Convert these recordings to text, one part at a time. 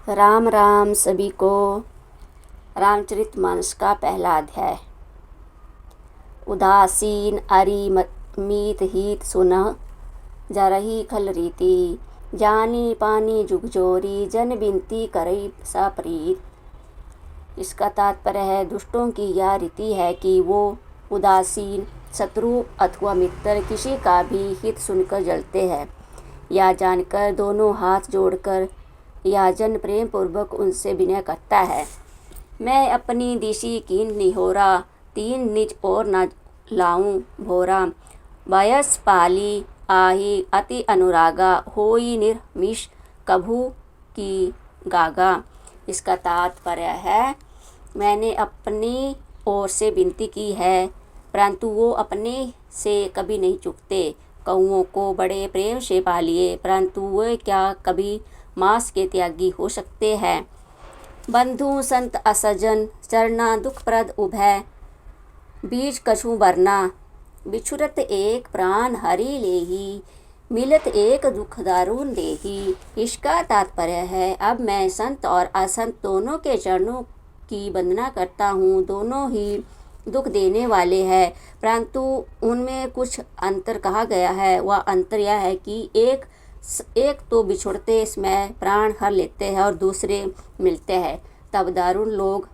राम राम सभी को। रामचरितमानस का पहला अध्याय। उदासीन अरि मीत हित सुनह जरहि खल रीति जानी पानी जुग जोरी जन बिनती करई सप्रीत। इसका तात्पर्य है, दुष्टों की यह रीति है कि वो उदासीन शत्रु अथवा मित्र किसी का भी हित सुनकर जलते हैं। या जानकर दोनों हाथ जोड़कर या जन प्रेम पूर्वक उनसे विनय करता है। मैं अपनी दिशि कीन निहोरा तीन निज और न लाऊं भोरा। वयस पाली आही अति अनुरागा होई निर्मिष कभू की गागा। इसका तात्पर्य है, मैंने अपनी ओर से विनती की है परंतु वो अपने से कभी नहीं चूकते। कौओं को बड़े प्रेम से पालिए परंतु वे क्या कभी मांस के त्यागी हो सकते हैं। बंधु संत असजन चरना दुखप्रद उभय बीज कछु बरना। बिछुरत एक प्राण हरि लेही मिलत एक दुख दारुण देही। इसका तात्पर्य है, अब मैं संत और असंत दोनों के चरणों की वंदना करता हूँ। दोनों ही दुख देने वाले हैं परंतु उनमें कुछ अंतर कहा गया है। वह अंतर यह है कि एक तो बिछुड़ते समय प्राण हर लेते हैं और दूसरे मिलते हैं तब दारुण लोग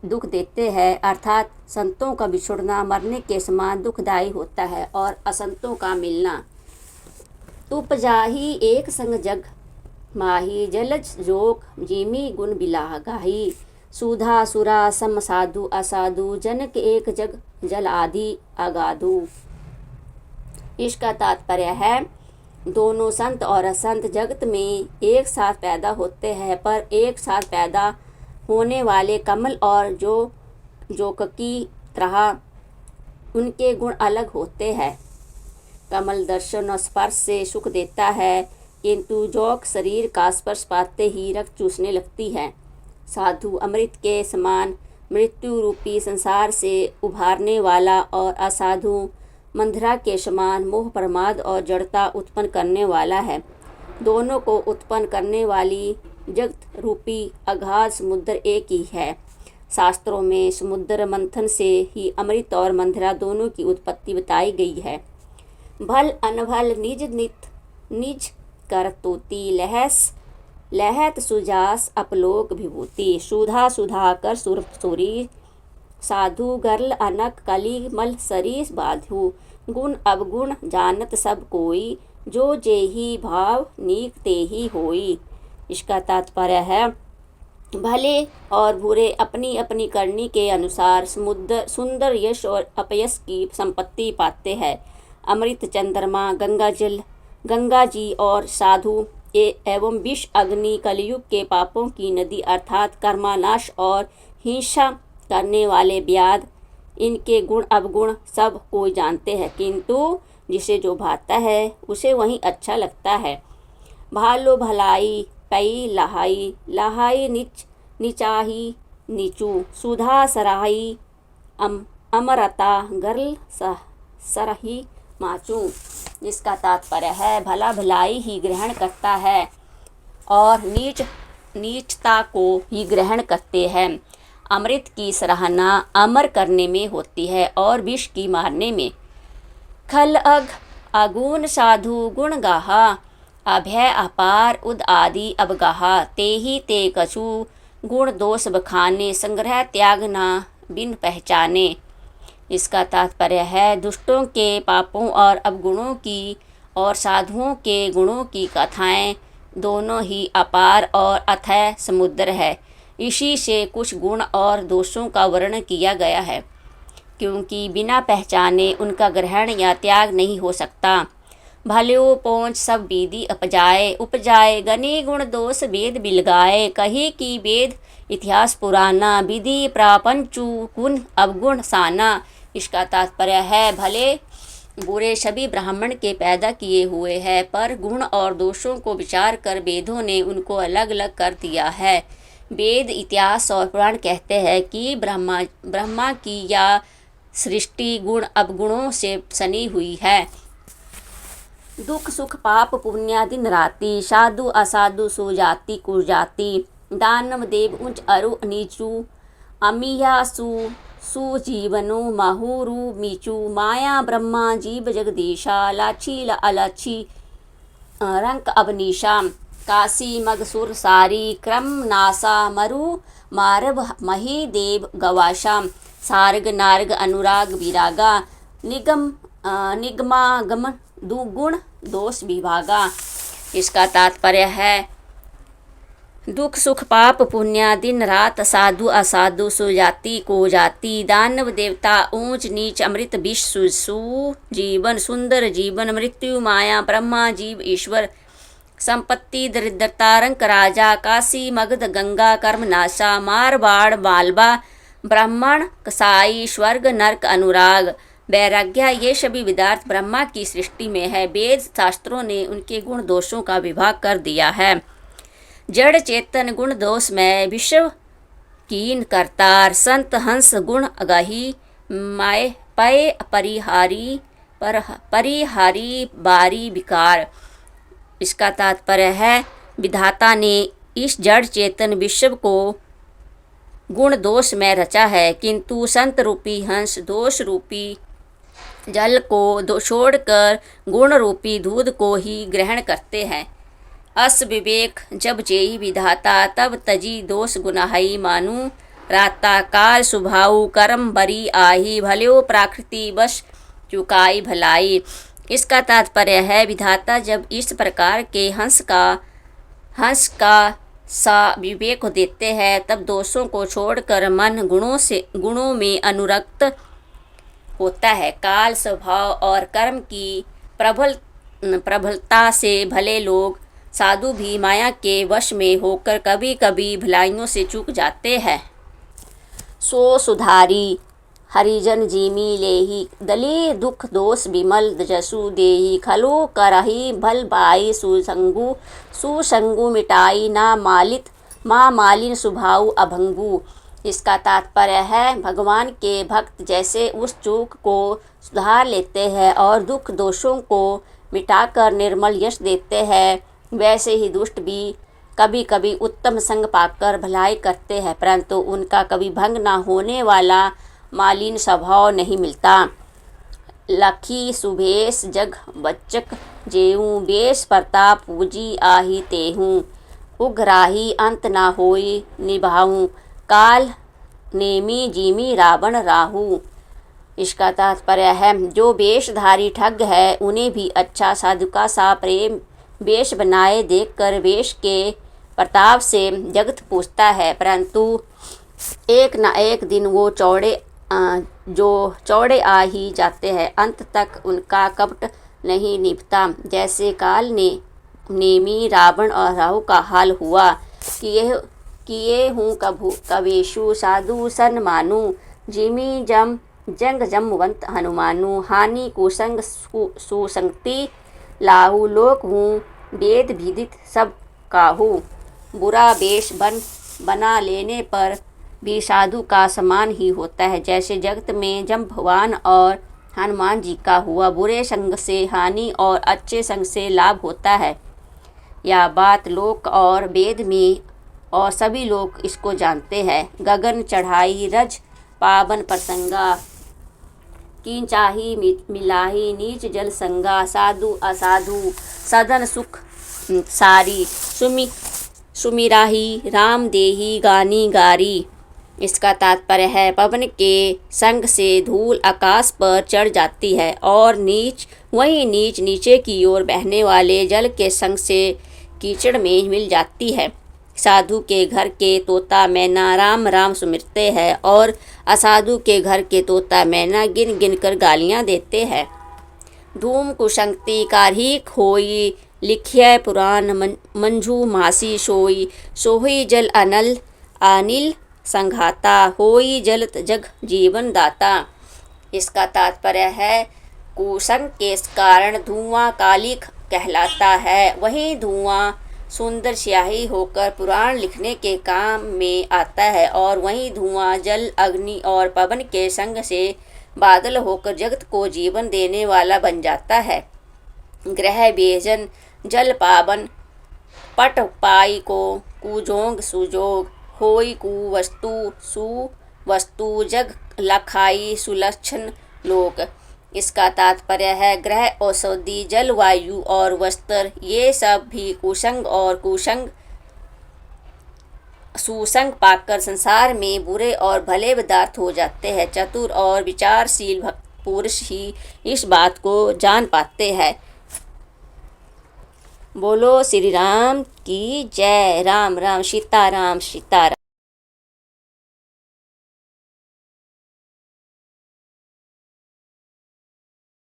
दुख देते हैं। अर्थात संतों का बिछुड़ना मरने के समान दुखदायी होता है और असंतों का मिलना। उपजाही एक संग जग माही जलज जोक जिमी गुण बिलाह गाही। सुधा सुरा सम साधु असाधु जनक एक जग जल आदि अगाधु। इसका तात्पर्य है, दोनों संत और असंत जगत में एक साथ पैदा होते हैं पर एक साथ पैदा होने वाले कमल और जोक की तरह उनके गुण अलग होते हैं। कमल दर्शन और स्पर्श से सुख देता है किंतु जोक शरीर का स्पर्श पाते ही रक्त चूसने लगती है। साधु अमृत के समान मृत्यु रूपी संसार से उभारने वाला और असाधु मंधरा के समान मोह प्रमाद और जड़ता उत्पन्न करने वाला है। दोनों को उत्पन्न करने वाली जगत रूपी अगाध समुद्र एक ही है। शास्त्रों में समुद्र मंथन से ही अमृत और मंधरा दोनों की उत्पत्ति बताई गई है। भल अनभल निज नित निज करतोति लहत सुजास अपलोक विभूति। सुधा सुधा कर सुर सुरी साधु गर्ल अनक कली मल सरीस बाधु। गुण अवगुण जानत सब कोई जो जेहि भाव नीक तेहि होई। इसका तात्पर्य है, भले और बुरे अपनी अपनी करनी के अनुसार सुंदर यश और अपयश की संपत्ति पाते हैं। अमृत चंद्रमा गंगा जी और साधु एवं विष अग्नि कलयुग के पापों की नदी अर्थात कर्मानाश और हिंसा करने वाले व्याध। इनके गुण अवगुण सब कोई जानते हैं किंतु जिसे जो भाता है उसे वही अच्छा लगता है। भालो भलाई पई लहाई लहाई निचाही नीचू। सुधा सराही अमरता गर्ल सरही माचू। इसका तात्पर्य है, भला भलाई ही ग्रहण करता है और नीचता को ही ग्रहण करते हैं। अमृत की सराहना अमर करने में होती है और विष की मारने में। खल अघ अगुण साधु गुण गाहा अभय अपार उद आदि अवगाहा। तेहि ते कछु गुण दोष बखाने संग्रह त्याग ना बिन पहचाने। इसका तात्पर्य है, दुष्टों के पापों और अवगुणों की और साधुओं के गुणों की कथाएं दोनों ही अपार और अथाह समुद्र है। इसी से कुछ गुण और दोषों का वर्णन किया गया है क्योंकि बिना पहचाने उनका ग्रहण या त्याग नहीं हो सकता। भल्यो पहुँच सब विधि उपजाए गनि गुण दोष वेद बिलगाए। कही की वेद इतिहास पुराना विधि प्रापंचु गुण अवगुण साना। इसका तात्पर्य है, भले बुरे सभी ब्राह्मण के पैदा किए हुए हैं पर गुण और दोषों को विचार कर वेदों ने उनको अलग अलग कर दिया है। वेद इतिहास और पुराण कहते हैं कि ब्रह्मा की या सृष्टि गुण अवगुणों से सनी हुई है। दुख सुख पाप पुण्य दिन राति, साधु असाधु सो जाति कुजाति, दानव देव उच्च अरु नीचू, अमिया सुजीवनु माहुरु मीचू, माया ब्रह्मा जीव जगदीशा, लाछी अलक्षी रंक अवनीशा, काशी मगसुर सारी, क्रम नासा मरु मारव मही देव गवाशा, सार्ग नार्ग अनुराग विरागा, निगमागम दुगुण दोष विभागा। इसका तात्पर्य है दुख सुख पाप पुण्य दिन रात, साधु असाधु सुजाति को जाति, दानव देवता ऊंच नीच, अमृत विष जीवन सुंदर जीवन, मृत्यु माया ब्रह्मा जीव ईश्वर, संपत्ति दरिद्रता रंक राजा, काशी मगध गंगा कर्मनाशा, मारवाड़ मालवा ब्राह्मण कसाई, स्वर्ग नरक अनुराग, वैराग्य, ये सभी विदार्थ ब्रह्मा की सृष्टि में है। वेद शास्त्रों ने उनके गुण दोषों का विभाग कर दिया है। जड़ चेतन गुण दोष में विश्व कीन करतार, संत हंस गुण अगाही, माय पय परिहारी बारी विकार। इसका तात्पर्य है विधाता ने इस जड़ चेतन विश्व को गुण दोष में रचा है, किंतु संत रूपी हंस दोष रूपी जल को छोड़कर गुण रूपी दूध को ही ग्रहण करते हैं। अस विवेक जब जेई विधाता, तब तजी दोष गुनाहई मानू, राता काल सुभाऊ कर्म बरी आही, भल्यो प्राकृति वश चुकाई भलाई। इसका तात्पर्य है विधाता जब इस प्रकार के हंस का सा विवेक देते हैं, तब दोषों को छोड़कर मन गुणों में अनुरक्त होता है। काल स्वभाव और कर्म की प्रबलता से भले लोग साधु भी माया के वश में होकर कभी कभी भलाइयों से चूक जाते हैं। सो सुधारी हरिजन जीमी लेही, दली दुख दोष विमल जसु देही, खलु करही भल बाई सुसंगु मिटाई, ना मालिन सुभाऊ अभंगु। इसका तात्पर्य है भगवान के भक्त जैसे उस चूक को सुधार लेते हैं और दुख दोषों को मिटाकर निर्मल यश देते हैं, वैसे ही दुष्ट भी कभी कभी उत्तम संग पाकर भलाई करते हैं, परंतु उनका कभी भंग न होने वाला मालिन स्वभाव नहीं मिलता। लखी सुभेश जग बच्चक जेऊं, बेश प्रताप पूजी आही तेहूं, उग्राही अंत ना होई निभाऊं, काल नेमी जीमी रावण राहू। इसका तात्पर्य है जो वेशधारी ठग है उन्हें भी अच्छा साधुका सा प्रेम वेश बनाए देखकर वेश के प्रताप से जगत पूछता है, परंतु एक न एक दिन वो चौड़े आ ही जाते हैं, अंत तक उनका कपट नहीं निभता। जैसे काल ने नेमी रावण और राहु का हाल हुआ किए हूँ कवेशु साधु सन मानू, जिमी जंग जमवंत हनुमानु, हानि कुसंग सुसंगति लाहू, लोक हूँ वेद विदित सब काहू। बुरा वेश बना लेने पर भी साधु का समान ही होता है, जैसे जगत में जम्भवान और हनुमान जी का हुआ। बुरे संग से हानि और अच्छे संग से लाभ होता है। यह बात लोक और वेद में और सभी लोग इसको जानते हैं। गगन चढ़ाई रज पावन प्रसंगा, कींचाही मिलाही नीच जल संगा, साधु असाधु सदन सुख सारी, सुमिराही राम देही गानी गारी। इसका तात्पर्य है पवन के संग से धूल आकाश पर चढ़ जाती है और नीच नीचे की ओर बहने वाले जल के संग से कीचड़ में मिल जाती है। साधु के घर के तोता मैना राम राम सुमिरते हैं और असाधु के घर के तोता मैना गिन गिन कर गालियाँ देते हैं। धूम कुशंक्ति कारहीक होई, लिखिय पुराण मंझू मासी सोई, सोही जल अनिल संघाता, होई जलत जग जीवन दाता। इसका तात्पर्य है कुसंग के कारण धुआं कालिक कहलाता है, वहीं धुआं सुंदर स्याही होकर पुराण लिखने के काम में आता है, और वहीं धुआं जल अग्नि और पवन के संग से बादल होकर जगत को जीवन देने वाला बन जाता है। ग्रह बेजन जल पावन, पट पाई को कुजोंग सुजोग, होई कुवस्तु सुवस्तु, जग लखाई सुलक्षण लोक। इसका तात्पर्य है ग्रह, औषधि, जलवायु और वस्त्र ये सब भी कुसंग और सुसंग पाकर संसार में बुरे और भले पदार्थ हो जाते हैं। चतुर और विचारशील भक्त पुरुष ही इस बात को जान पाते हैं। बोलो श्री राम की जय। राम राम सीताराम सीताराम।